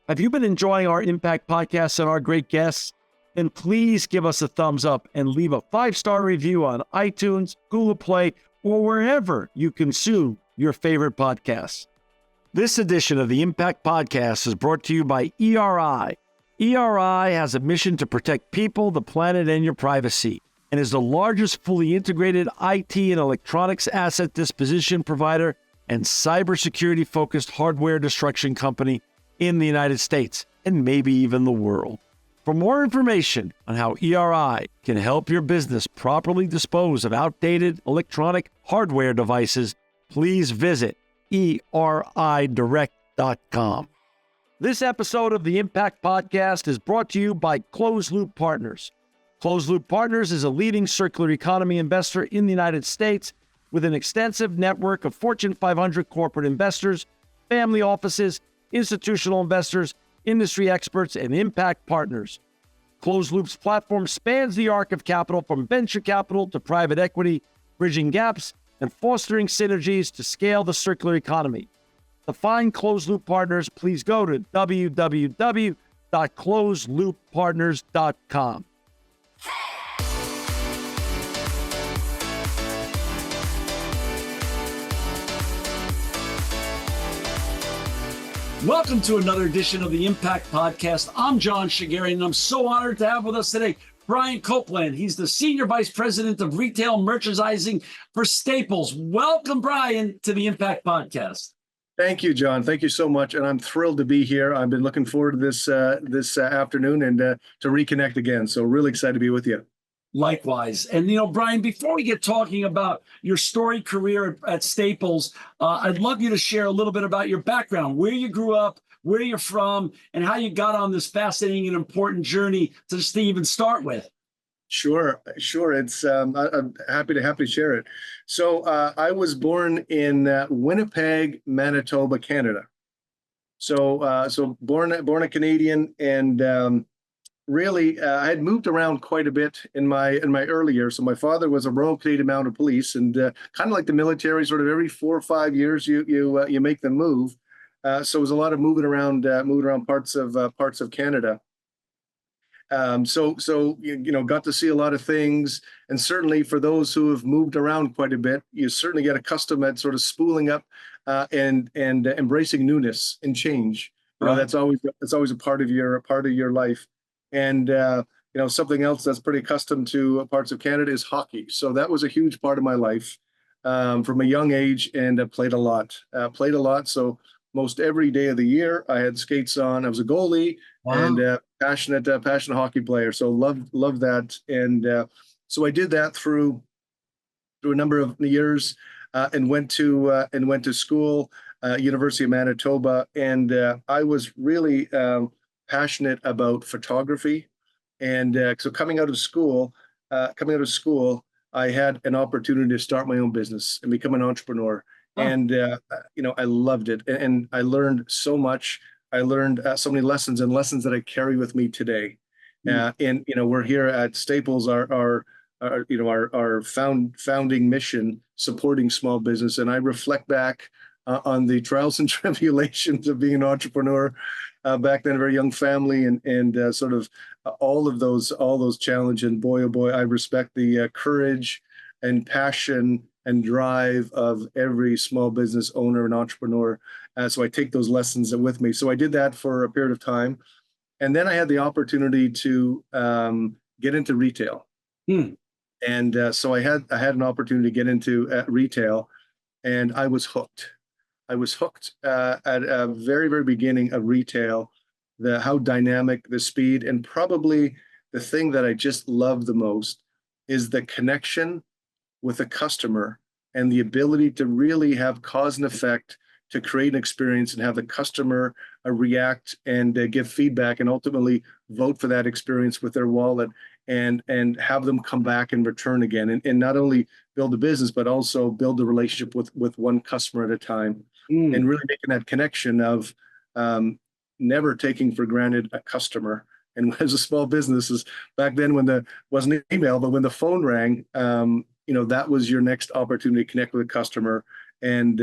Have you been enjoying our Impact Podcasts and our great guests? Then please give us a thumbs up and leave a 5-star review on iTunes, Google Play, or wherever you consume your favorite podcasts. This edition of the Impact Podcast is brought to you by ERI. ERI has a mission to protect people, the planet, and your privacy, and is the largest fully integrated IT and electronics asset disposition provider and cybersecurity-focused hardware destruction company in the United States, and maybe even the world. For more information on how ERI can help your business properly dispose of outdated electronic hardware devices, please visit eridirect.com. This episode of the Impact Podcast is brought to you by Closed Loop Partners. Closed Loop Partners is a leading circular economy investor in the United States with an extensive network of Fortune 500 corporate investors, family offices, institutional investors, industry experts, and impact partners. Closed Loop's platform spans the arc of capital from venture capital to private equity, bridging gaps and fostering synergies to scale the circular economy. To find Closed Loop Partners, please go to www.closedlooppartners.com. Welcome to another edition of the Impact Podcast. I'm John Shigeri, and I'm so honored to have with us today Brian Coupland. He's the Senior Vice President of Retail Merchandising for Staples. Welcome, Brian, to the Impact Podcast. Thank you, John. Thank you so much, and I'm thrilled to be here. I've been looking forward to this afternoon and to reconnect again. So really excited to be with you. Likewise. And, Brian, before we get talking about your storied career at Staples, I'd love you to share a little bit about your background, where you grew up, where you're from, and how you got on this fascinating and important journey to even start with. Sure. It's I'm happy to share it. So I was born in Winnipeg, Manitoba, Canada. So born a Canadian, and really, I had moved around quite a bit in my early years. So my father was a Royal Canadian Mounted Police, and kind of like the military, sort of every 4 or 5 years you make them move. So it was a lot of moving around parts of Canada. So got to see a lot of things, and certainly for those who have moved around quite a bit, you certainly get accustomed at sort of spooling up and embracing newness and change. Right. That's always a part of your life. And something else that's pretty accustomed to parts of Canada is hockey. So that was a huge part of my life from a young age, and played a lot. So most every day of the year I had skates on. I was a goalie. Wow. And passionate hockey player. So love that. And so I did that through a number of years, and went to school, University of Manitoba, and I was really passionate about photography, and so coming out of school, I had an opportunity to start my own business and become an entrepreneur. Oh. And I loved it, and I learned so much. I learned so many lessons that I carry with me today. And we're here at Staples, our founding mission, supporting small business, and I reflect back on the trials and tribulations of being an entrepreneur. Back then, a very young family, and sort of all those challenges. And boy, oh boy, I respect the courage and passion and drive of every small business owner and entrepreneur. So I take those lessons with me. So I did that for a period of time, and then I had the opportunity to get into retail. And so I had an opportunity to get into retail, and I was hooked. At a very, very beginning of retail, how dynamic, the speed, and probably the thing that I just love the most is the connection with a customer and the ability to really have cause and effect to create an experience and have the customer react and give feedback and ultimately vote for that experience with their wallet, and have them come back and return again, and not only build a business, but also build a relationship with one customer at a time. And really making that connection of never taking for granted a customer. And as a small business, is back then when wasn't email, but when the phone rang, that was your next opportunity to connect with a customer, and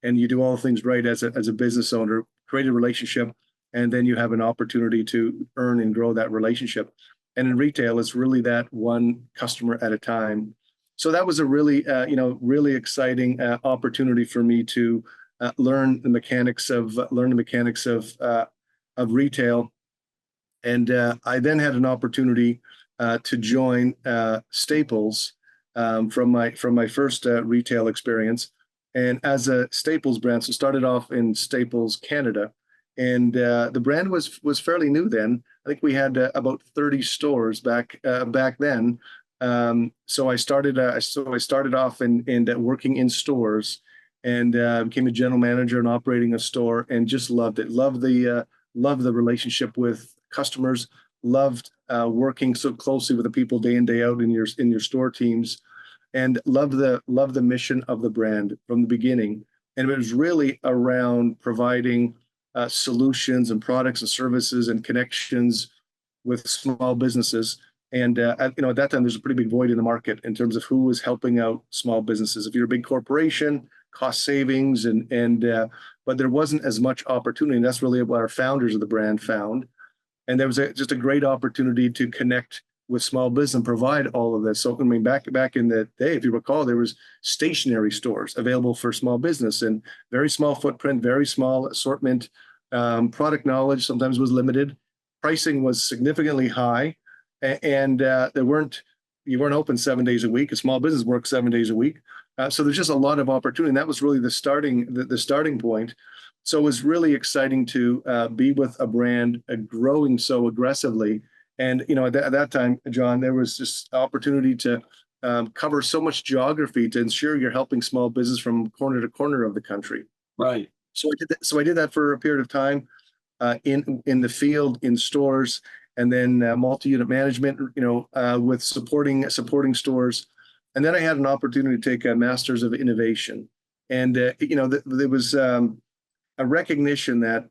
you do all things right as a business owner, create a relationship, and then you have an opportunity to earn and grow that relationship. And in retail, it's really that one customer at a time. So that was a really, really exciting opportunity for me to learn the mechanics of retail. And I then had an opportunity to join Staples from my first retail experience, and as a Staples brand. So started off in Staples Canada, and the brand was fairly new then. I think we had about 30 stores back then. So I started off in working in stores, and became a general manager and operating a store, and just loved it. Loved the relationship with customers. Loved working so closely with the people day in day out in your store teams, and loved the mission of the brand from the beginning. And it was really around providing solutions and products and services and connections with small businesses. And at that time, there's a pretty big void in the market in terms of who was helping out small businesses. If you're a big corporation, cost savings, but there wasn't as much opportunity. And that's really what our founders of the brand found. And there was just a great opportunity to connect with small business and provide all of this. So I mean, back in the day, if you recall, there was stationary stores available for small business, and very small footprint, very small assortment. Product knowledge sometimes was limited. Pricing was significantly high, and you weren't open 7 days a week. A small business works 7 days a week. So there's just a lot of opportunity. And that was really the starting point. So it was really exciting to be with a brand growing so aggressively. And at that time, John, there was just opportunity to cover so much geography to ensure you're helping small business from corner to corner of the country. Right. So I did that for a period of time in the field, in stores, and then multi-unit management, with supporting stores. And then I had an opportunity to take a Master's of Innovation. And, there was a recognition that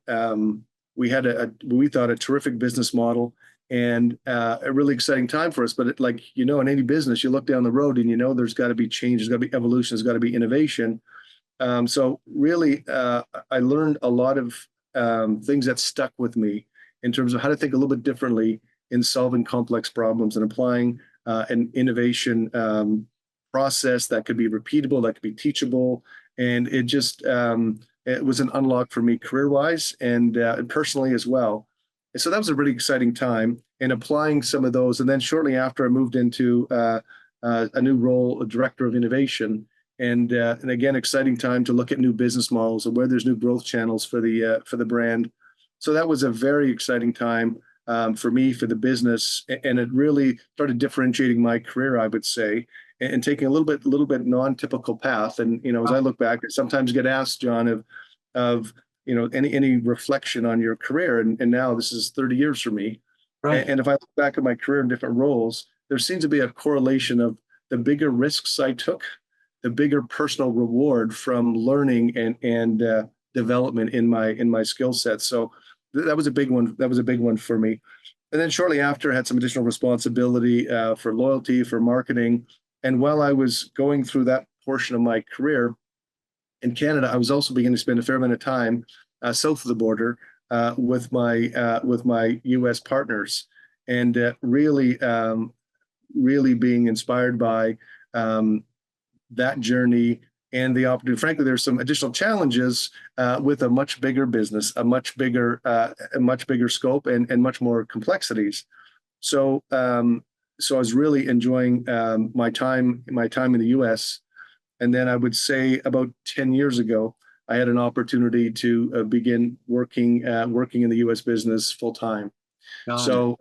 we had we thought a terrific business model, and a really exciting time for us. But in any business, you look down the road and there's got to be change, there's got to be evolution, there's got to be innovation. So really, I learned a lot of things that stuck with me in terms of how to think a little bit differently in solving complex problems and applying an innovation process that could be repeatable, that could be teachable. And it just, it was an unlock for me career-wise and personally as well. And so that was a really exciting time in applying some of those. And then shortly after, I moved into a new role, a director of innovation. And again, exciting time to look at new business models and where there's new growth channels for the brand. So that was a very exciting time for me, for the business, and it really started differentiating my career, I would say, and taking a little bit non-typical path. And as I look back, I sometimes get asked, John, of any reflection on your career, and now this is 30 years for me. Right. And if I look back at my career in different roles, there seems to be a correlation of the bigger risks I took, the bigger personal reward from learning and development in my skill set. So that was a big one. That was a big one for me. And then shortly after, I had some additional responsibility for loyalty, for marketing. And while I was going through that portion of my career in Canada, I was also beginning to spend a fair amount of time south of the border with my U.S. partners, and really being inspired by that journey and the opportunity. Frankly, there's some additional challenges with a much bigger business, a much bigger scope, and much more complexities. So I was really enjoying my time in the U.S. And then I would say about 10 years ago, I had an opportunity to begin working in the U.S. business full time. So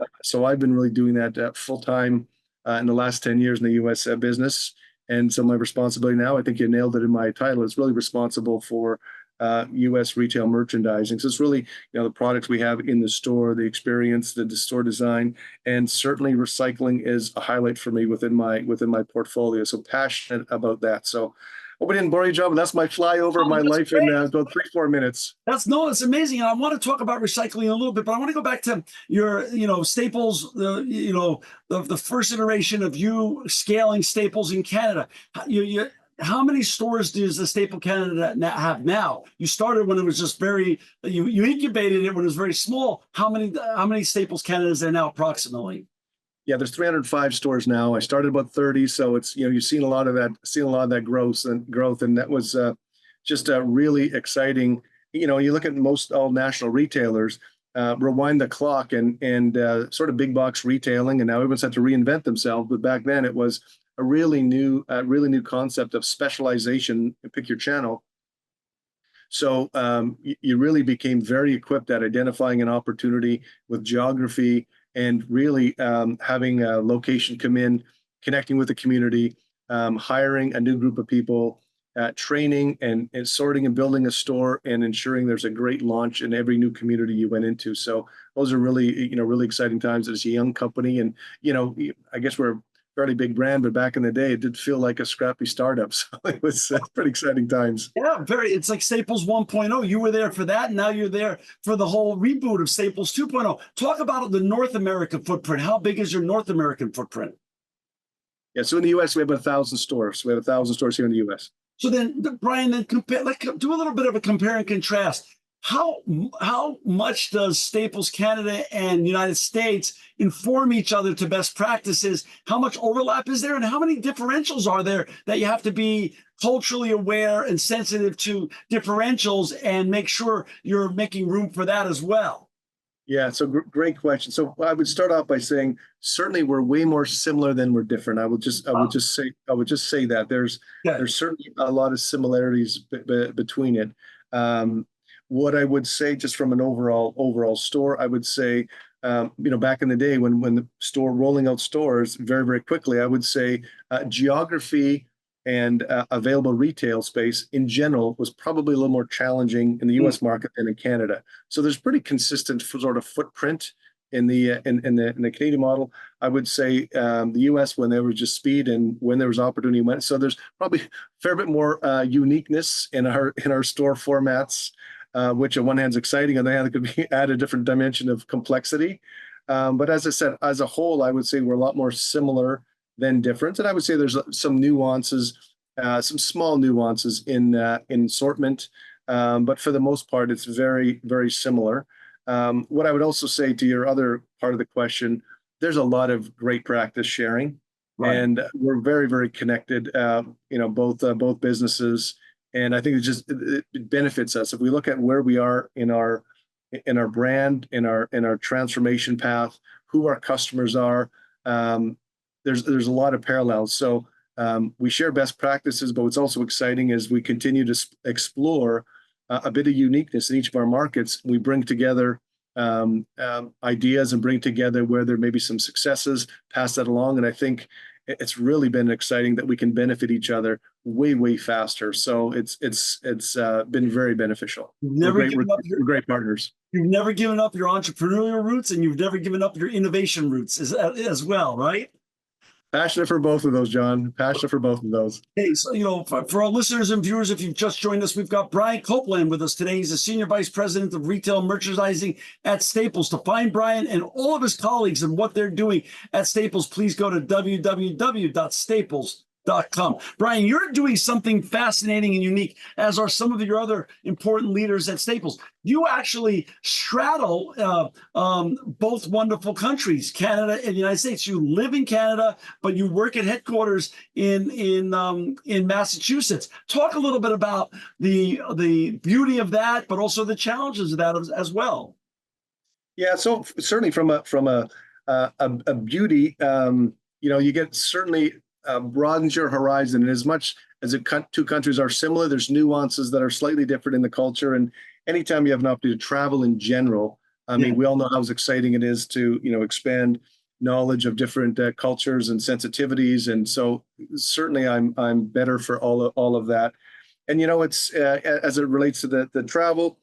I've been really doing that full time in the last 10 years in the U.S. Business. And so my responsibility now, I think you nailed it in my title, is really responsible for U.S. retail merchandising. So it's really, the products we have in the store, the experience, the store design, and certainly recycling is a highlight for me within my portfolio. So passionate about that. So hope I didn't bore you, John, but that's my flyover of my life in about 3-4 minutes. It's amazing. And I want to talk about recycling a little bit, but I want to go back to your, Staples, the first iteration of you scaling Staples in Canada. how many stores does the Staple Canada have now? You started when it was just you incubated it when it was very small. How many Staples Canada is there now approximately? Yeah, there's 305 stores now. I started about 30, so it's you've seen a lot of that growth, and that was just really exciting. You look at most all national retailers, rewind the clock, and sort of big box retailing, and now everyone's had to reinvent themselves. But back then, it was a really new concept of specialization. Pick your channel. So you really became very equipped at identifying an opportunity with geography and really having a location come in, connecting with the community, hiring a new group of people, training and sorting and building a store and ensuring there's a great launch in every new community you went into. So those are really exciting times as a young company. And, I guess we're a fairly big brand, but back in the day, it did feel like a scrappy startup. So it was pretty exciting times. Yeah, it's like Staples 1.0. You were there for that, and now you're there for the whole reboot of Staples 2.0. Talk about the North American footprint. How big is your North American footprint? Yeah, so in the U.S., we have about 1,000 stores. We have 1,000 stores here in the U.S. So then, Brian, compare, do a little bit of a compare and contrast. How much does Staples Canada and United States inform each other to best practices? How much overlap is there, and how many differentials are there that you have to be culturally aware and sensitive to differentials and make sure you're making room for that as well? Yeah, so great question. So I would start off by saying certainly we're way more similar than we're different. I would just say that there's certainly a lot of similarities between it. What I would say, just from an overall store, I would say, back in the day when the store rolling out stores very, very quickly, I would say geography and available retail space in general was probably a little more challenging in the U.S. market than in Canada. So there's pretty consistent sort of footprint in the Canadian model. I would say the U.S., when there was just speed and when there was opportunity went. So there's probably a fair bit more uniqueness in our store formats, which on one hand is exciting, on the other hand could add a different dimension of complexity. But as I said, as a whole, I would say we're a lot more similar than different. And I would say there's some nuances, some small nuances in assortment. But for the most part, it's very, very similar. What I would also say to your other part of the question, there's a lot of great practice sharing. Right. And we're very, very connected, both businesses. And I think it benefits us. If we look at where we are in our brand, in our transformation path, who our customers are, there's a lot of parallels. So we share best practices, but what's also exciting is we continue to explore a bit of uniqueness in each of our markets. We bring together ideas and bring together where there may be some successes, pass that along. And I think it's really been exciting that we can benefit each other way, way faster. So it's been very beneficial. We're great partners. You've never given up your entrepreneurial roots, and you've never given up your innovation roots as well, right? Passionate for both of those, John. Passionate for both of those. Hey, so, for our listeners and viewers, if you've just joined us, we've got Brian Coupland with us today. He's the Senior Vice President of Retail Merchandising at Staples. To find Brian and all of his colleagues and what they're doing at Staples, please go to www.staples.com. Brian, you're doing something fascinating and unique, as are some of your other important leaders at Staples. You actually straddle both wonderful countries, Canada and the United States. You live in Canada, but you work at headquarters in Massachusetts. Talk a little bit about the beauty of that, but also the challenges of that as well. Yeah, so certainly from a beauty, you get certainly broadens your horizon. And as much as the two countries are similar, there's nuances that are slightly different in the culture. And anytime you have an opportunity to travel in general, I mean, we all know how exciting it is to, expand knowledge of different cultures and sensitivities. And so certainly I'm better for all of that. And, it's as it relates to the travel,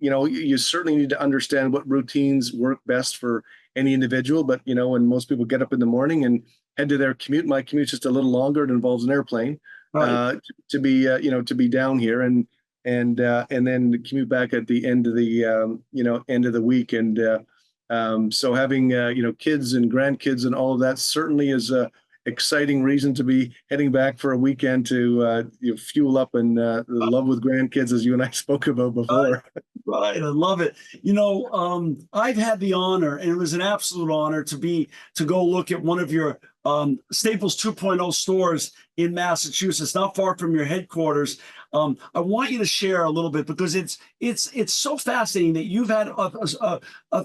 you certainly need to understand what routines work best for any individual. But, when most people get up in the morning and head to their commute, my commute's just a little longer. It involves an airplane to be down here and then commute back at the end of the week. And so having kids and grandkids and all of that certainly is exciting reason to be heading back for a weekend to fuel up and love with grandkids, as you and I spoke about before. Right, I love it. I've had the honor, and it was an absolute honor to go look at one of your Staples 2.0 stores in Massachusetts, not far from your headquarters. I want you to share a little bit because it's so fascinating that you've had an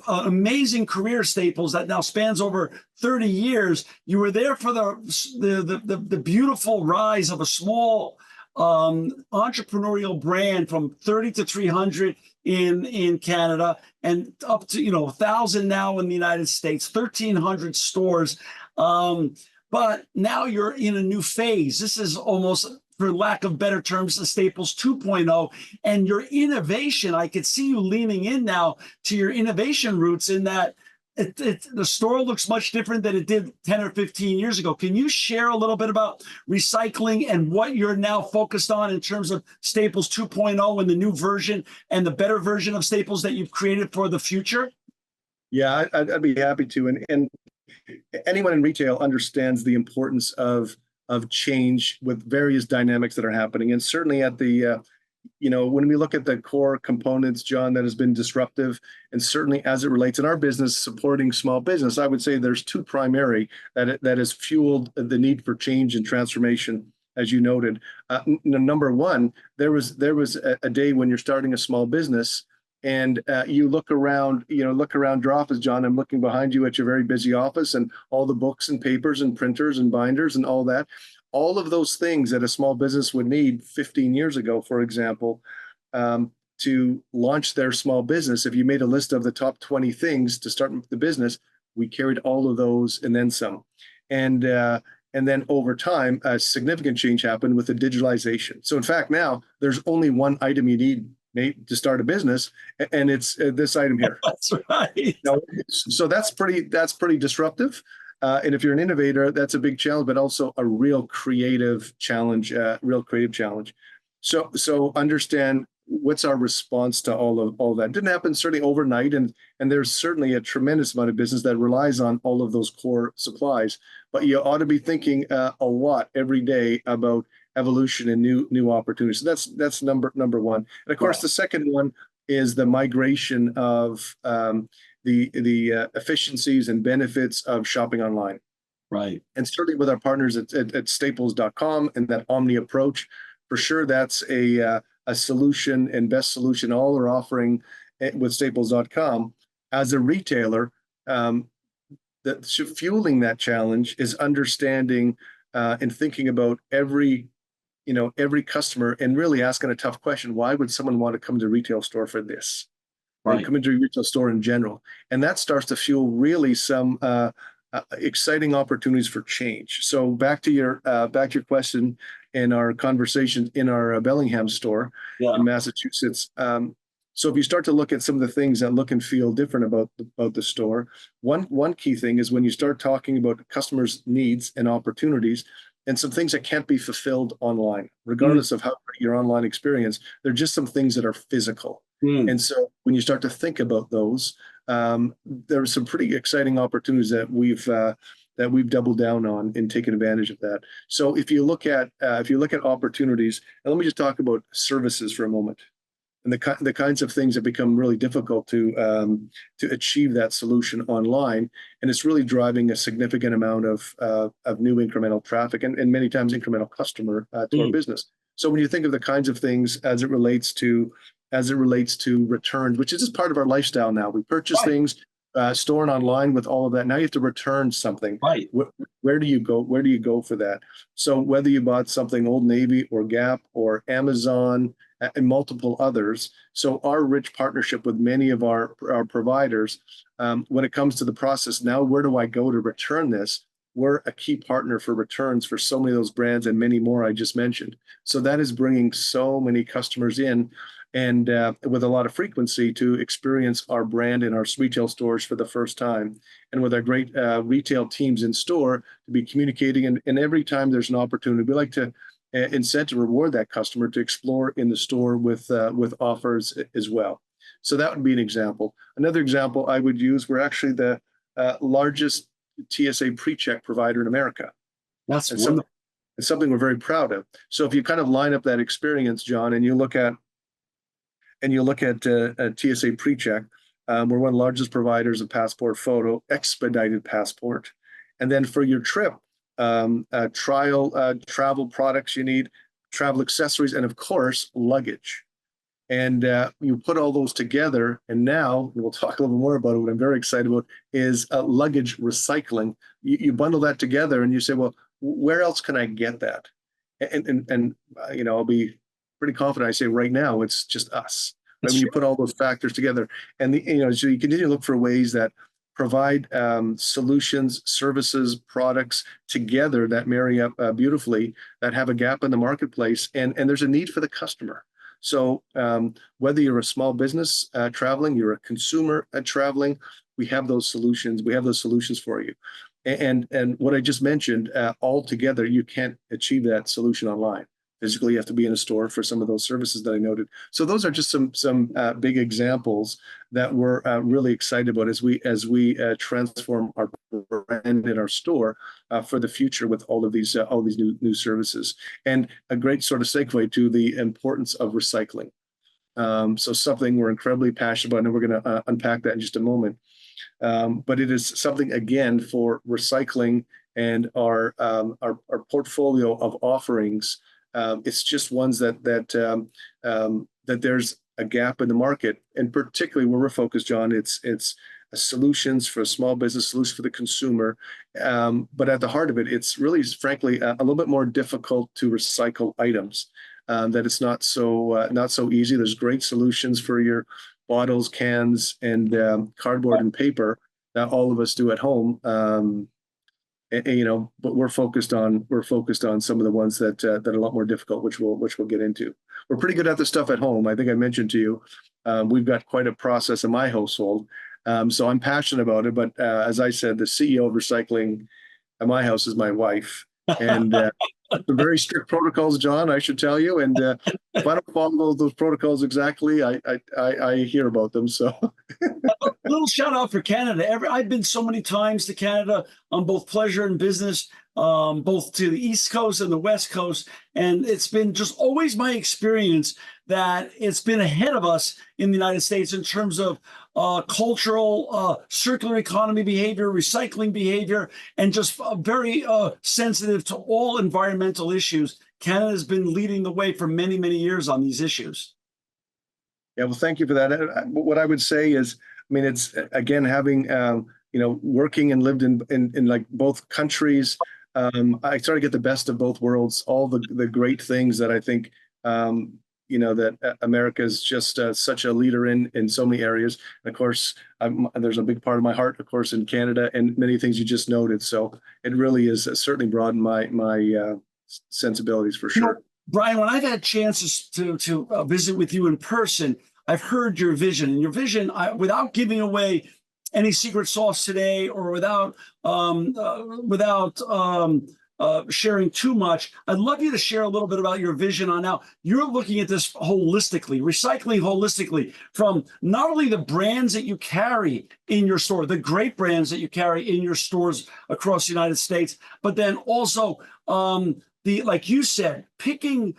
amazing career, Staples, that now spans over 30 years. You were there for the beautiful rise of a small entrepreneurial brand from 30 to 300 in Canada, and up to 1,000 now in the United States, 1,300 stores. But now you're in a new phase. This is almost, for lack of better terms, the Staples 2.0. And your innovation, I could see you leaning in now to your innovation roots, in that the store looks much different than it did 10 or 15 years ago. Can you share a little bit about recycling and what you're now focused on in terms of Staples 2.0 and the new version and the better version of Staples that you've created for the future? Yeah, I'd be happy to. And anyone in retail understands the importance of change with various dynamics that are happening. And certainly at the when we look at the core components, John, that has been disruptive, and certainly as it relates in our business supporting small business, I would say there's two primary that has fueled the need for change and transformation, as you noted. Number one, there was a day when you're starting a small business, and you look around your office, John. I'm looking behind you at your very busy office, and all the books and papers and printers and binders and all that. All of those things that a small business would need 15 years ago, for example, to launch their small business. If you made a list of the top 20 things to start the business, we carried all of those and then some. And then over time, a significant change happened with the digitalization. So in fact, now there's only one item you need to start a business, and it's this item here. That's right. So that's pretty disruptive. And if you're an innovator, that's a big challenge, but also a real creative challenge. So understand what's our response to all that. It didn't happen certainly overnight, and there's certainly a tremendous amount of business that relies on all of those core supplies. But you ought to be thinking a lot every day about evolution and new opportunities. So that's number one. And of course, the second one is the migration of the efficiencies and benefits of shopping online. Right. And certainly with our partners at staples.com and that omni approach, for sure that's a solution and best solution all are offering with staples.com. As a retailer, fueling that challenge is understanding and thinking about every customer and really asking a tough question. Why would someone want to come to a retail store for this? Right. Or come into a retail store in general? And that starts to fuel really some exciting opportunities for change. So back to your question in our conversation in our Bellingham store in Massachusetts. So if you start to look at some of the things that look and feel different about the store, one key thing is when you start talking about customers' needs and opportunities, and some things that can't be fulfilled online, regardless of how great your online experience, they're just some things that are physical. And so when you start to think about those, there are some pretty exciting opportunities that we've doubled down on in taking advantage of that. So if you look at opportunities, and let me just talk about services for a moment, and the kinds of things that become really difficult to achieve that solution online, and it's really driving a significant amount of new incremental traffic and many times incremental customer to our business. So when you think of the kinds of things as it relates to returns, which is just part of our lifestyle now, we purchase things, store and online with all of that. Now you have to return something. Right. Where do you go? Where do you go for that? So whether you bought something Old Navy or Gap or Amazon and multiple others, so our rich partnership with many of our providers, when it comes to the process, now where do I go to return this? We're a key partner for returns for so many of those brands and many more I just mentioned. So that is bringing so many customers in, and with a lot of frequency to experience our brand in our retail stores for the first time, and with our great retail teams in store to be communicating. And every time there's an opportunity, we like to incent to reward that customer to explore in the store with offers as well. So that would be an example. Another example I would use, we're actually the largest TSA pre-check provider in America. That's and some wonderful. it's something we're very proud of. So if you kind of line up that experience, John, and you look at TSA PreCheck, we're one of the largest providers of passport photo, expedited passport, and then for your trip, travel products you need, travel accessories, and of course luggage. And you put all those together, and now we'll talk a little more about it. What I'm very excited about is luggage recycling. You bundle that together, and you say, well, where else can I get that? And I'll be pretty confident. I say right now, it's just us. Right? When you put all those factors together, and so you continue to look for ways that provide solutions, services, products together that marry up beautifully, that have a gap in the marketplace, and there's a need for the customer. So whether you're a small business traveling, you're a consumer traveling, we have those solutions. We have those solutions for you. And what I just mentioned, all together, you can't achieve that solution online. Physically, you have to be in a store for some of those services that I noted. So those are just some big examples that we're really excited about as we transform our brand in our store for the future with all these new services. And a great sort of segue to the importance of recycling. So something we're incredibly passionate about, and we're going to unpack that in just a moment. But it is something again for recycling and our portfolio of offerings. It's just ones that there's a gap in the market, and particularly where we're focused, John. It's solutions for a small business, solutions for the consumer. But at the heart of it, it's really, frankly, a little bit more difficult to recycle items. That it's not so easy. There's great solutions for your bottles, cans, and cardboard and paper that all of us do at home. But we're focused on some of the ones that are a lot more difficult, which we'll get into. We're pretty good at this stuff at home. I think I mentioned to you, we've got quite a process in my household, so I'm passionate about it. But as I said, the CEO of recycling at my house is my wife, and some very strict protocols, John, I should tell you. And if I don't follow those protocols exactly, I hear about them. So. A little shout out for Canada. I've been so many times to Canada on both pleasure and business, both to the East Coast and the West Coast. And it's been just always my experience that it's been ahead of us in the United States in terms of cultural, circular economy behavior, recycling behavior, and just very sensitive to all environmental issues. Canada has been leading the way for many, many years on these issues. Yeah, well, thank you for that. What I would say is, I mean, it's again having working and lived in like both countries. I sort of get the best of both worlds. All the great things that I think that America is just such a leader in so many areas. And of course, there's a big part of my heart, of course, in Canada and many things you just noted. So it really is certainly broadened my sensibilities for sure. Brian, when I've had chances to visit with you in person, I've heard your vision. And your vision, without giving away any secret sauce today, or without sharing too much, I'd love you to share a little bit about your vision on how you're looking at this holistically, recycling holistically, from not only the brands that you carry in your store, the great brands that you carry in your stores across the United States, but then also like you said, picking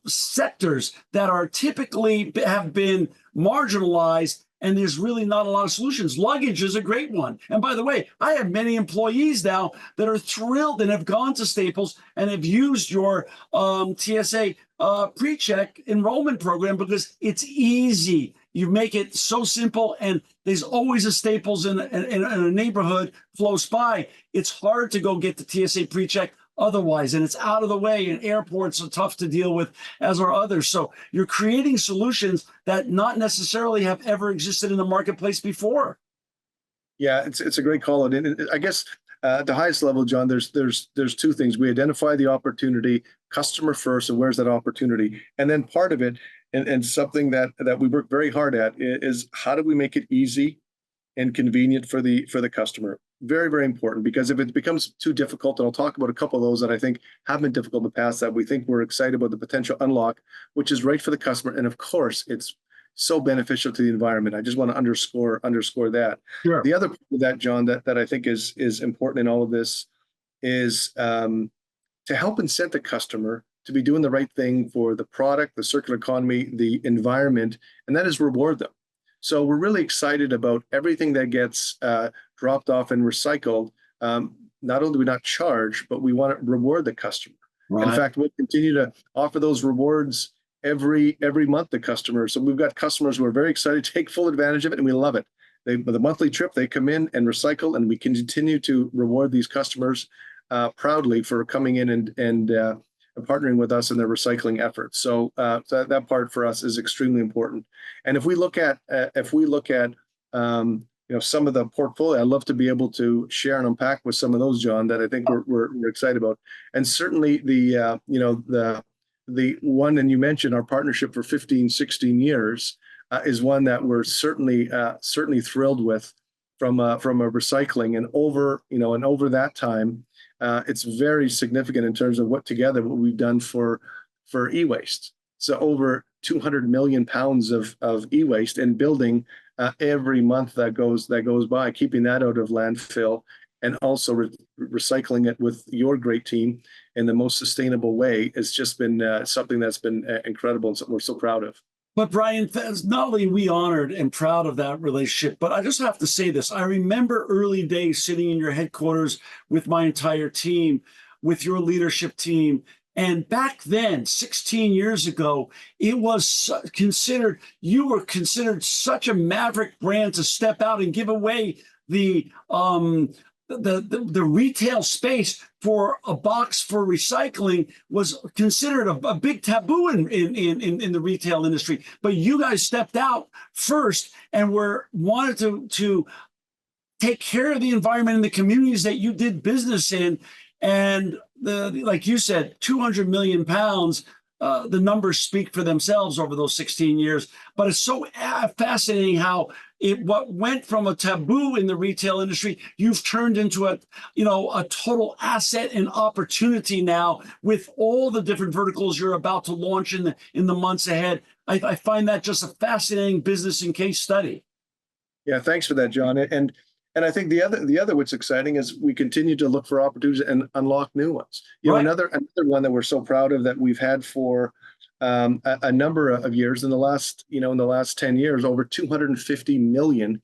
sectors that are typically have been marginalized, and there's really not a lot of solutions. Luggage is a great one. And by the way, I have many employees now that are thrilled and have gone to Staples and have used your TSA PreCheck enrollment program because it's easy. You make it so simple, and there's always a Staples in a neighborhood close by. It's hard to go get the TSA PreCheck otherwise, and it's out of the way, and airports are tough to deal with, as are others. So you're creating solutions that not necessarily have ever existed in the marketplace before. Yeah, it's a great call. And I guess at the highest level, John, there's two things. We identify the opportunity, customer first, and where's that opportunity? And then part of it, and something that we work very hard at, is how do we make it easy and convenient for the customer? Very, very important, because if it becomes too difficult, and I'll talk about a couple of those that I think have been difficult in the past, that we think we're excited about the potential unlock, which is right for the customer. And of course, it's so beneficial to the environment. I just want to underscore that. Sure. The other part of that, John, that I think is important in all of this is to help incent the customer to be doing the right thing for the product, the circular economy, the environment, and that is reward them. So we're really excited about everything that gets dropped off and recycled. Not only do we not charge, but we want to reward the customer. In fact, we'll continue to offer those rewards every month to customers. So we've got customers who are very excited to take full advantage of it, and we love it. The monthly trip, they come in and recycle, and we continue to reward these customers proudly for coming in and partnering with us in their recycling efforts. So that part for us is extremely important. And if we look at some of the portfolio, I'd love to be able to share and unpack with some of those, John, that I think we're excited about. And certainly the one, and you mentioned our partnership for 15, 16 years is one that we're certainly thrilled with from a recycling, and over that time, it's very significant in terms of what we've done for e-waste. So over 200 million pounds of e-waste and building every month that goes by, keeping that out of landfill, and also recycling it with your great team in the most sustainable way has just been something that's been incredible and something we're so proud of. But Brian, not only are we honored and proud of that relationship, but I just have to say this. I remember early days sitting in your headquarters with my entire team, with your leadership team. And back then, 16 years ago, it was considered, you were considered such a maverick brand to step out and give away the retail space for a box for recycling was considered a big taboo in the retail industry. But you guys stepped out first and wanted to take care of the environment and the communities that you did business in. And like you said, 200 million pounds, the numbers speak for themselves over those 16 years. But it's so fascinating how what went from a taboo in the retail industry, you've turned into a total asset and opportunity now with all the different verticals you're about to launch in the months ahead. I find that just a fascinating business and case study. Yeah, thanks for that, John. And I think the other what's exciting is we continue to look for opportunities and unlock new ones. Another one that we're so proud of that we've had for a number of years in the last 10 years, over 250 million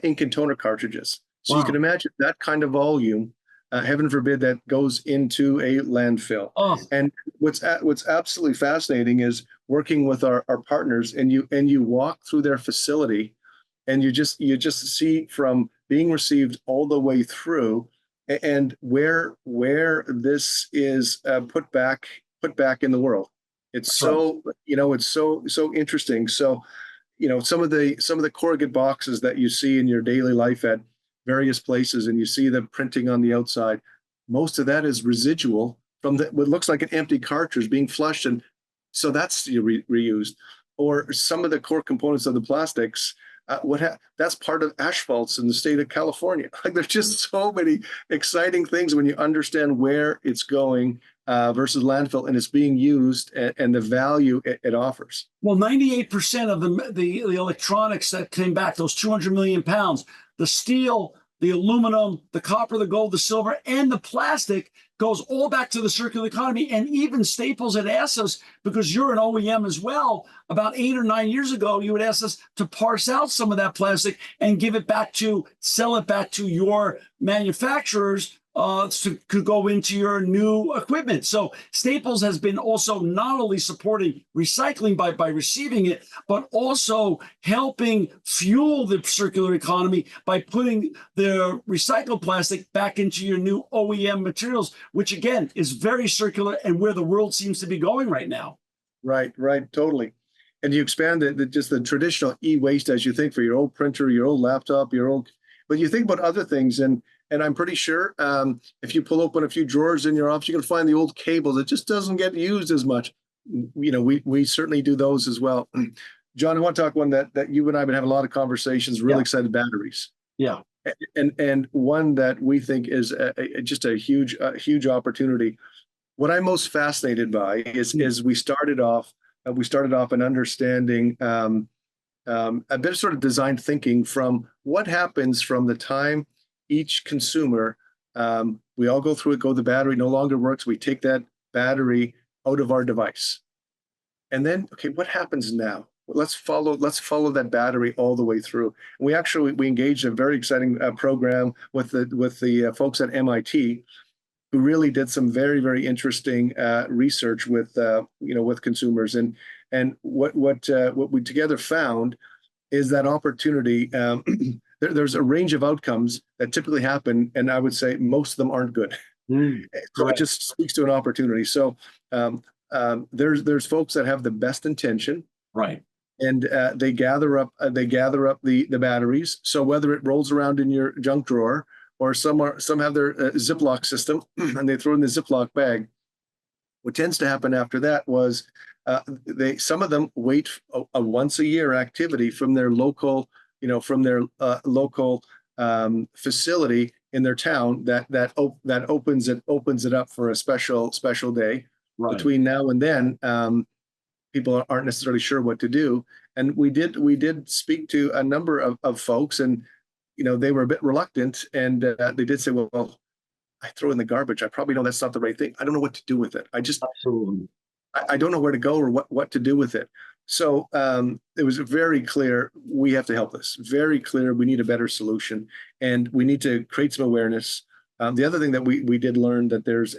ink and toner cartridges. So wow. You can imagine that kind of volume, heaven forbid, that goes into a landfill. Oh. And what's absolutely fascinating is working with our partners, and you walk through their facility, and you just see from being received all the way through, and where this is put back in the world. It's so interesting. So, some of the corrugate boxes that you see in your daily life at various places, and you see them printing on the outside, most of that is residual from what looks like an empty cartridge being flushed, and so that's reused. Or some of the core components of the plastics. That's part of asphalts in the state of California. Like, there's just so many exciting things when you understand where it's going versus landfill, and it's being used, and the value it offers. Well, 98% of the electronics that came back, those 200 million pounds, the steel, the aluminum, the copper, the gold, the silver, and the plastic goes all back to the circular economy. And even Staples had asked us, because you're an OEM as well, about 8 or 9 years ago, you would ask us to parse out some of that plastic and sell it back to your manufacturers could go into your new equipment. So Staples has been also not only supporting recycling by receiving it, but also helping fuel the circular economy by putting the recycled plastic back into your new OEM materials, which again is very circular and where the world seems to be going right now. Right, totally. And you expand just the traditional e-waste as you think for your old printer, your old laptop, but you think about other things, and I'm pretty sure if you pull open a few drawers in your office, you can find the old cable that just doesn't get used as much. We certainly do those as well. John, I want to talk one that you and I have been having a lot of conversations, really excited, batteries. Yeah. And one that we think is just a huge opportunity. What I'm most fascinated by is we started off in understanding a bit of sort of design thinking from what happens from the time each consumer We all go through it, the battery no longer works. We take that battery out of our device. And then, okay, what happens now? Let's follow that battery all the way through. And we engaged a very exciting program with the folks at MIT, who really did some very, very interesting research with with consumers. And what we together found is that opportunity. There's a range of outcomes that typically happen, and I would say most of them aren't good. So it just speaks to an opportunity. So there's folks that have the best intention, Right. and they gather up the batteries. So whether it rolls around in your junk drawer, or some have their Ziploc system and they throw it in the Ziploc bag. What tends to happen after that was some of them wait a once a year activity from their local facility in their town that opens it up for a special day. Right. Between now and then, people aren't necessarily sure what to do, and we did speak to a number of folks, and they were a bit reluctant, and they did say, well, I throw in the garbage. I probably know that's not the right thing. I don't know what to do with it. Absolutely. I don't know where to go or what to do with it. So it was very clear we have to help this. Very clear we need a better solution, and we need to create some awareness. The other thing that we did learn that there's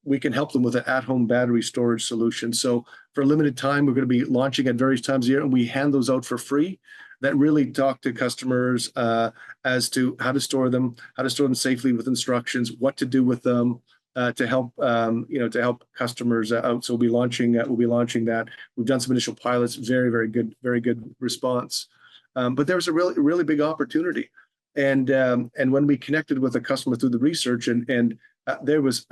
we can help them with an at-home battery storage solution. So for a limited time, we're going to be launching at various times a year, and we hand those out for free. That really talk to customers as to how to store them safely with instructions, what to do with them to help customers out. So we'll be launching that. We've done some initial pilots, very good response. But there was a really big opportunity, and when we connected with a customer through the research, and there was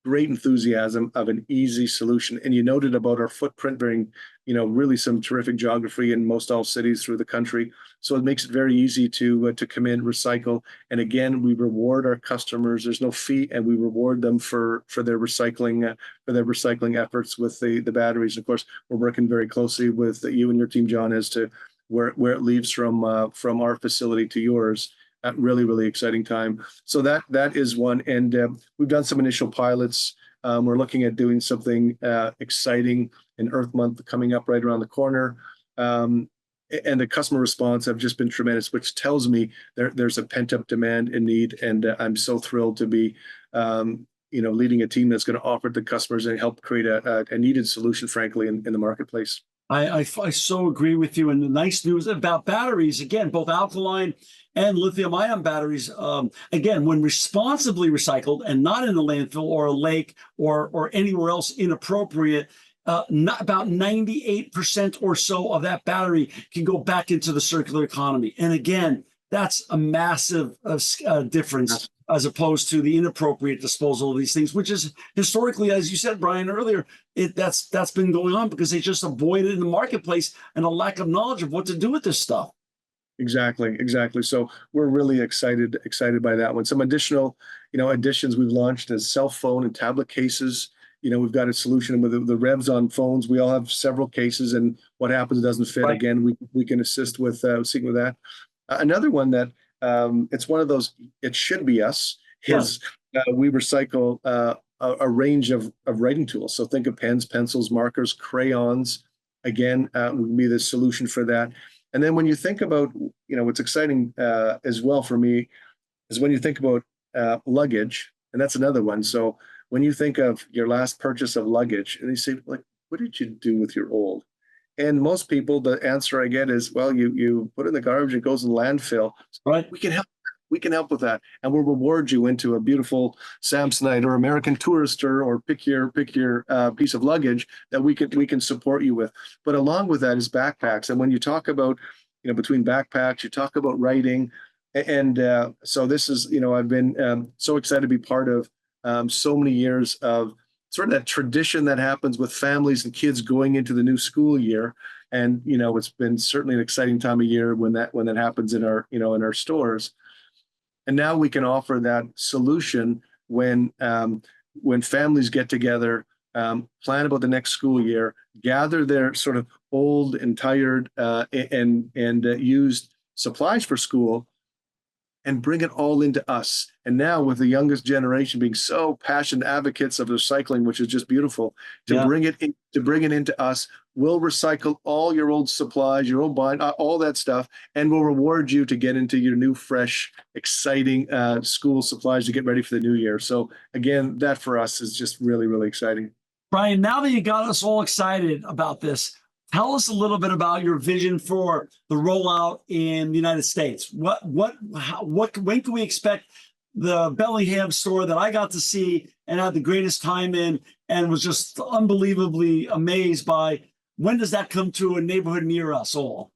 great enthusiasm of an easy solution. And you noted about our footprint being, really some terrific geography in most all cities through the country. So it makes it very easy to come in, recycle. And again, we reward our customers. There's no fee, and we reward them for their recycling efforts with the batteries. Of course, we're working very closely with you and your team, John, as to where it leaves from our facility to yours. Really exciting time. So that is one, and we've done some initial pilots. We're looking at doing something exciting in Earth Month coming up right around the corner, and the customer response have just been tremendous, which tells me there's a pent-up demand and need, and I'm so thrilled to be leading a team that's going to offer it to customers and help create a needed solution, frankly, in the marketplace. I so agree with you. And the nice news about batteries, again, both alkaline and lithium-ion batteries, again, when responsibly recycled and not in a landfill or a lake or anywhere else inappropriate, not about 98% or so of that battery can go back into the circular economy. And again, that's a massive difference as opposed to the inappropriate disposal of these things, which is historically, as you said, Brian, earlier, that's been going on because they just avoid it in the marketplace and a lack of knowledge of what to do with this stuff. Exactly. So we're really excited by that one. Some additional, additions we've launched as cell phone and tablet cases. We've got a solution with the revs on phones. We all have several cases, and what happens doesn't fit. Right. Again, we can assist with seeing with that. Another one that it's one of those. It should be us. Is we recycle a range of writing tools. So think of pens, pencils, markers, crayons. Again, would be the solution for that. And then when you think about, what's exciting as well for me is when you think about luggage, and that's another one. So when you think of your last purchase of luggage, and you say, like, what did you do with your old? And most people, the answer I get is, well, you put it in the garbage, it goes in the landfill. Right. We can help. We can help with that, and we'll reward you into a beautiful Samsonite or American Tourister, or pick your piece of luggage that we can support you with. But along with that is backpacks, and when you talk about, between backpacks, you talk about writing, and so this is, I've been so excited to be part of so many years of sort of that tradition that happens with families and kids going into the new school year, and it's been certainly an exciting time of year when that happens in our in our stores. And now we can offer that solution when families get together, plan about the next school year, gather their sort of old and tired and used supplies for school, and bring it all into us. And now with the youngest generation being so passionate advocates of recycling, which is just beautiful, to bring it into us, we'll recycle all your old supplies, your old bind, all that stuff, and we'll reward you to get into your new, fresh, exciting school supplies to get ready for the new year. So again, that for us is just really, really exciting. Brian, now that you got us all excited about this, tell us a little bit about your vision for the rollout in the United States. When can we expect the Bellingham store that I got to see and had the greatest time in and was just unbelievably amazed by? When does that come to a neighborhood near us all?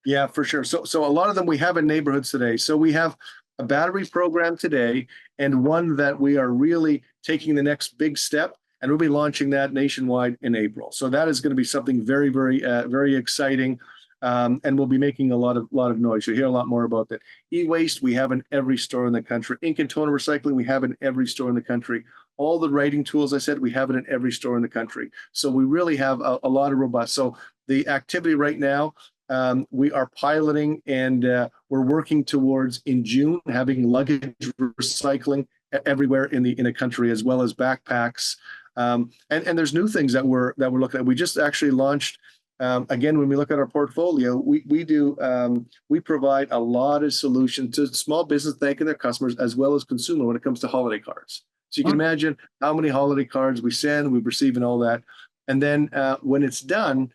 Yeah, for sure. So a lot of them we have in neighborhoods today. So we have a battery program today, and one that we are really taking the next big step. And we'll be launching that nationwide in April. So that is going to be something very, very, very exciting, and we'll be making a lot of noise. You'll hear a lot more about that. E-waste we have in every store in the country. Ink and toner recycling we have in every store in the country. All the writing tools I said we have it in every store in the country. So we really have a lot of robust. So the activity right now, we are piloting, and we're working towards in June having luggage recycling everywhere in the country, as well as backpacks. And there's new things that we're looking at. We just actually launched, again, when we look at our portfolio, we provide a lot of solutions to small business thanking their customers as well as consumer when it comes to holiday cards. So you can imagine how many holiday cards we send, we receive, and all that. And then when it's done,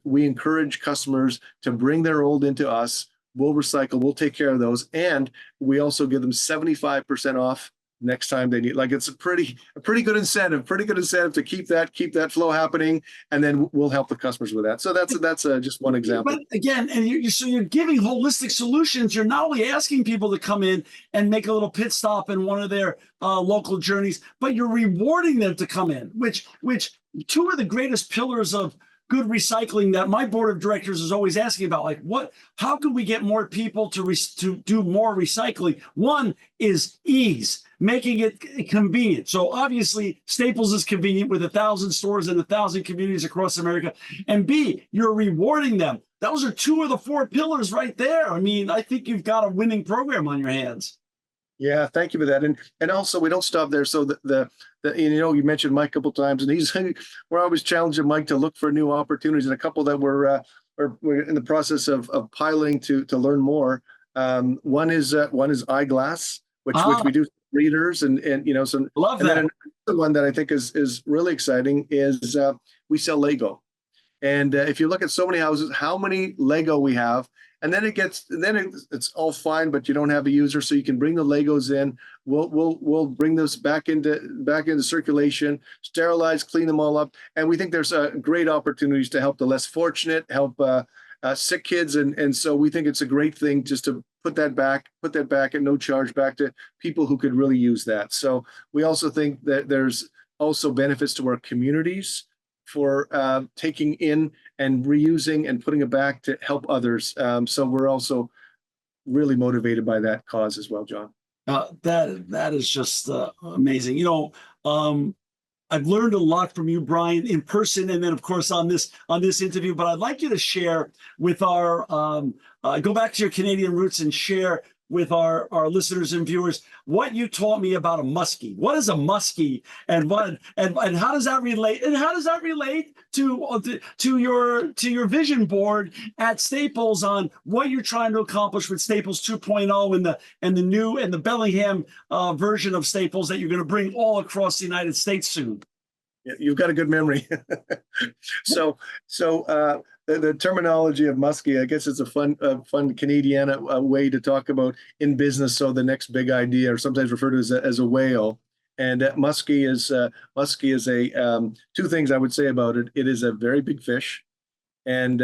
we encourage customers to bring their old into us. We'll recycle, we'll take care of those, and we also give them 75% off next time they need. Like, it's a pretty good incentive to keep that flow happening, and then we'll help the customers with that. So that's just one example. But again, and you're giving holistic solutions. You're not only asking people to come in and make a little pit stop in one of their local journeys, but you're rewarding them to come in, which two of the greatest pillars of good recycling that my board of directors is always asking about, like, how can we get more people to do more recycling? One is ease, making it convenient. So obviously Staples is convenient with 1,000 stores in 1,000 communities across America. And B, you're rewarding them. Those are two of the four pillars right there. I mean, I think you've got a winning program on your hands. Yeah, thank you for that. And also we don't stop there. So you mentioned Mike a couple of times, and we're always challenging Mike to look for new opportunities, and a couple that we're in the process of piloting to learn more. One is eyeglass, which we do readers and some. Love and that. Then another one that I think is really exciting is we sell Lego. And if you look at so many houses, how many Lego we have, and then it's all fine, but you don't have a user, so you can bring the Legos in. We'll bring those back into circulation, sterilize, clean them all up, and we think there's great opportunities to help the less fortunate, help sick kids, and so we think it's a great thing just to put that back at no charge back to people who could really use that. So we also think that there's also benefits to our communities for taking in and reusing and putting it back to help others. So we're also really motivated by that cause as well, John. That is just amazing. I've learned a lot from you, Brian, in person, and then of course on this interview. But I'd like you to share with our go back to your Canadian roots and share with our listeners and viewers what you taught me about a muskie. What is a muskie, and how does that relate? And how does that relate to your vision board at Staples on what you're trying to accomplish with Staples 2.0 and the Bellingham version of Staples that you're going to bring all across the United States soon? You've got a good memory. So the terminology of musky, I guess it's a fun Canadiana way to talk about in business. So the next big idea, or sometimes referred to as a whale. And musky is a two things I would say about it. It is a very big fish, and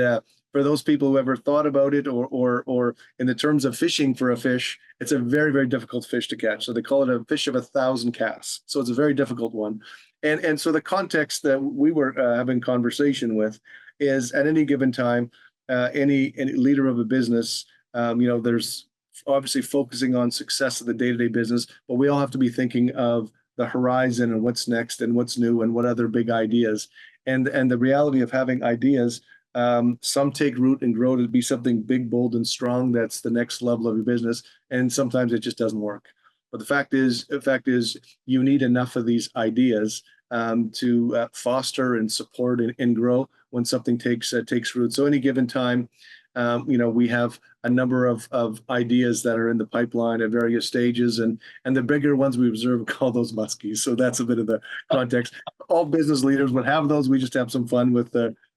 for those people who ever thought about it, or in the terms of fishing for a fish, it's a very, very difficult fish to catch. So they call it a fish of 1,000 casts. So it's a very difficult one. And so the context that we were having conversation with is, at any given time, any leader of a business, there's obviously focusing on success of the day-to-day business, but we all have to be thinking of the horizon and what's next and what's new and what other big ideas. And the reality of having ideas Some take root and grow to be something big, bold, and strong. That's the next level of your business. And sometimes it just doesn't work. But the fact is, you need enough of these ideas to foster and support and grow when something takes root. So any given time, we have a number of ideas that are in the pipeline at various stages, and the bigger ones we observe call those muskies. So that's a bit of the context. All business leaders would have those. We just have some fun with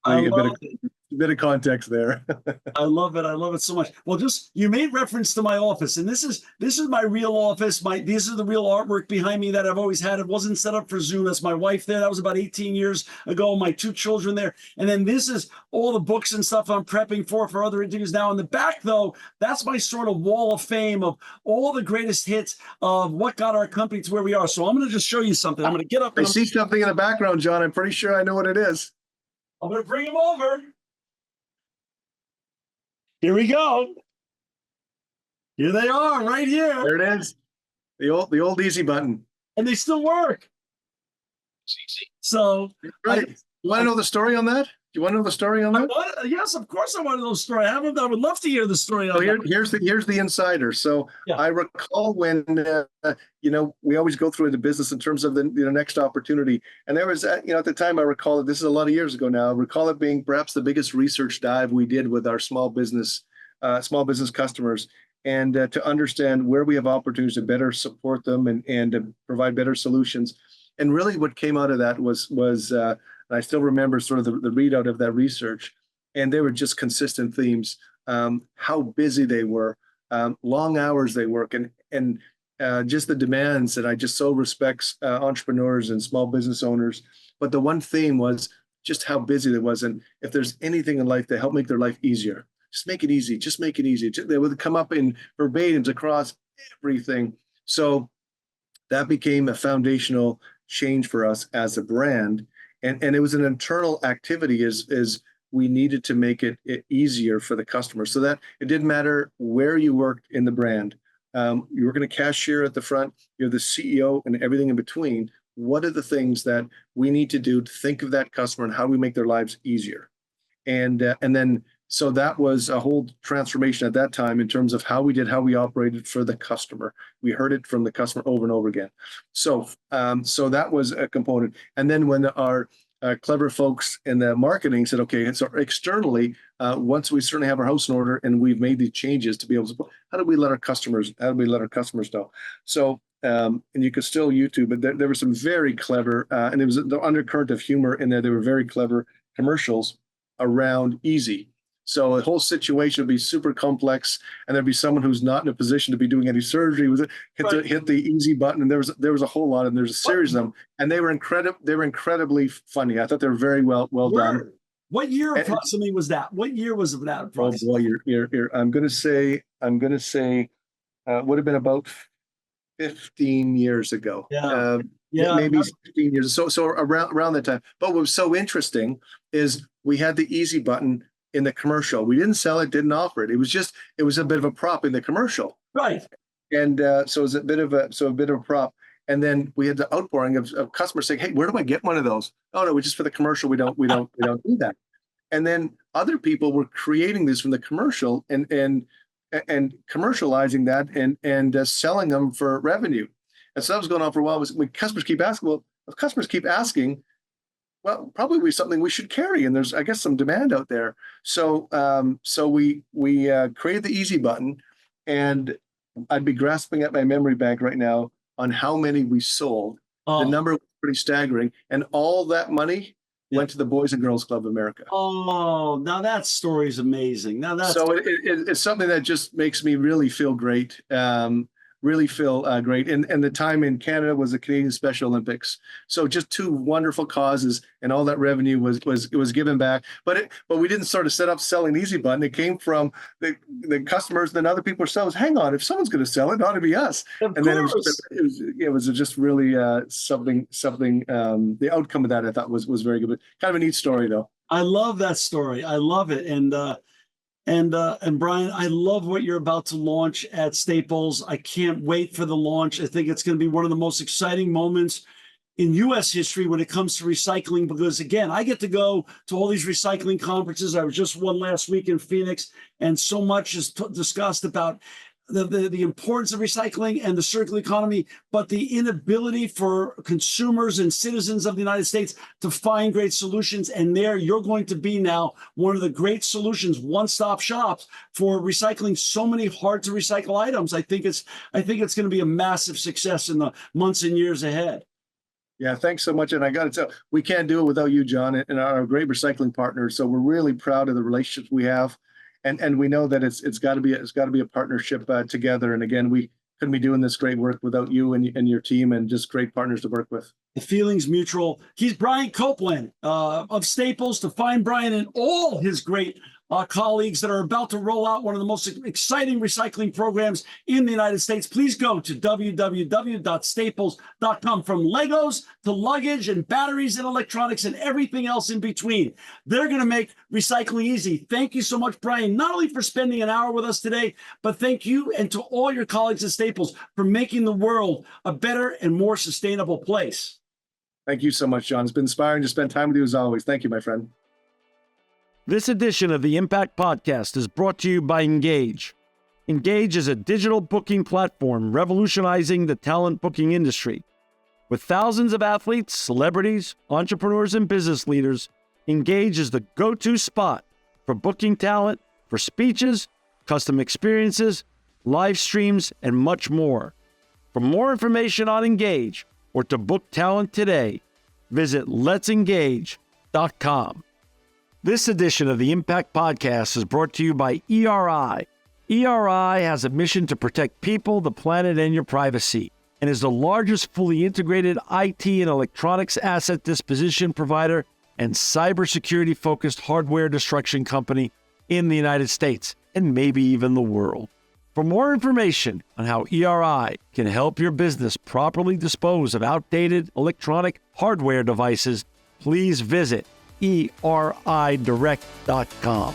I a love bit of context there. I love it. I love it so much. Well, just you made reference to my office, and this is my real office. These are the real artwork behind me that I've always had. It wasn't set up for Zoom. That's my wife there. That was about 18 years ago. My 2 children there, and then this is all the books and stuff I'm prepping for other interviews now. In the back, though, that's my sort of wall of fame of all the greatest hits of what got our company to where we are. So I'm going to just show you something. I'm going to get up. I see something in the background, John. I'm pretty sure I know what it is. I'm going to bring him over. Here we go. Here they are, right here. There it is. The old easy button. And they still work. So, right. You want to know the story on that? Do you want to know the story on that? Yes, of course I want to know the story. I would love to hear the story. Here's the insider. So yeah. I recall when we always go through the business in terms of the next opportunity. And there was at the time, I recall it. This is a lot of years ago now. I recall it being perhaps the biggest research dive we did with our small business customers, and to understand where we have opportunities to better support them and to provide better solutions. And really, what came out of that was and I still remember sort of the readout of that research, and they were just consistent themes. How busy they were, long hours they work, and just the demands. And I just so respect entrepreneurs and small business owners. But the one theme was just how busy they was, and if there's anything in life to help make their life easier, just make it easy. Just make it easy. They would come up in verbatims across everything. So that became a foundational change for us as a brand. And it was an internal activity is we needed to make it easier for the customer, so that it didn't matter where you worked in the brand. You were going to cashier at the front, you're the CEO and everything in between. What are the things that we need to do to think of that customer and how do we make their lives easier? And then so that was a whole transformation at that time in terms of how we operated for the customer. We heard it from the customer over and over again. So that was a component. And then when our clever folks in the marketing said, okay, so externally, once we certainly have our house in order and we've made these changes to be able to, how do we let our customers know? So and you could still YouTube, but there were some very clever, and it was the undercurrent of humor in there. They were very clever commercials around easy. So the whole situation would be super complex, and there'd be someone who's not in a position to be doing any surgery hit the easy button, and there was a whole lot, and there's a series of them, and they were incredibly funny. I thought they were very well done. What year approximately was that? What year was that Oh approximately? boy, you're I'm gonna say would have been about 15 years ago. Yeah. Maybe 16 years. So around that time. But what was so interesting is we had the easy button in the commercial. We didn't sell it, didn't offer it. It was a bit of a prop in the commercial. Right. And so it was a bit of a prop. And then we had the outpouring of customers saying, hey, where do I get one of those? Oh no, we just for the commercial, we don't do that. And then other people were creating this from the commercial and commercializing that and selling them for revenue. And so that was going on for a while. When customers keep asking, well, probably something we should carry, and there's, I guess, some demand out there. So, we created the easy button, and I'd be grasping at my memory bank right now on how many we sold. The number was pretty staggering, and all that money went to the Boys and Girls Club of America. Oh, now that story is amazing. It's something that just makes me really feel great. Great. And the time in Canada was the Canadian Special Olympics. So just 2 wonderful causes, and all that revenue was given back. But we didn't sort of set up selling Easy Button. It came from the customers, then other people ourselves. Hang on, if someone's going to sell it, it ought to be us. Of and course. then it was just really something. The outcome of that I thought was very good. But kind of a neat story though. I love that story. I love it. And Brian, I love what you're about to launch at Staples. I can't wait for the launch. I think it's going to be one of the most exciting moments in U.S. history when it comes to recycling, because again, I get to go to all these recycling conferences. I was just one last week in Phoenix, and so much is discussed about the importance of recycling and the circular economy, but the inability for consumers and citizens of the United States to find great solutions. And there you're going to be now one of the great solutions, one-stop shops for recycling so many hard to recycle items. I think it's going to be a massive success in the months and years ahead. Yeah, thanks so much. And I got to tell, we can't do it without you, John, and our great recycling partners. So we're really proud of the relationships we have. And we know that it's got to be a partnership together. And again, we couldn't be doing this great work without you and your team, and just great partners to work with. The feeling's mutual. He's Brian Coupland of Staples. To find Brian and all his great colleagues that are about to roll out one of the most exciting recycling programs in the United States, please go to www.staples.com. From Legos to luggage and batteries and electronics and everything else in between, they're going to make recycling easy. Thank you so much, Brian, not only for spending an hour with us today, but thank you and to all your colleagues at Staples for making the world a better and more sustainable place. Thank you so much, John. It's been inspiring to spend time with you as always. Thank you, my friend. This edition of the Impact Podcast is brought to you by Engage. Engage is a digital booking platform revolutionizing the talent booking industry. With thousands of athletes, celebrities, entrepreneurs, and business leaders, Engage is the go-to spot for booking talent, for speeches, custom experiences, live streams, and much more. For more information on Engage or to book talent today, visit letsengage.com. This edition of the Impact Podcast is brought to you by ERI. ERI has a mission to protect people, the planet, and your privacy, and is the largest fully integrated IT and electronics asset disposition provider and cybersecurity-focused hardware destruction company in the United States, and maybe even the world. For more information on how ERI can help your business properly dispose of outdated electronic hardware devices, please visit eridirect.com.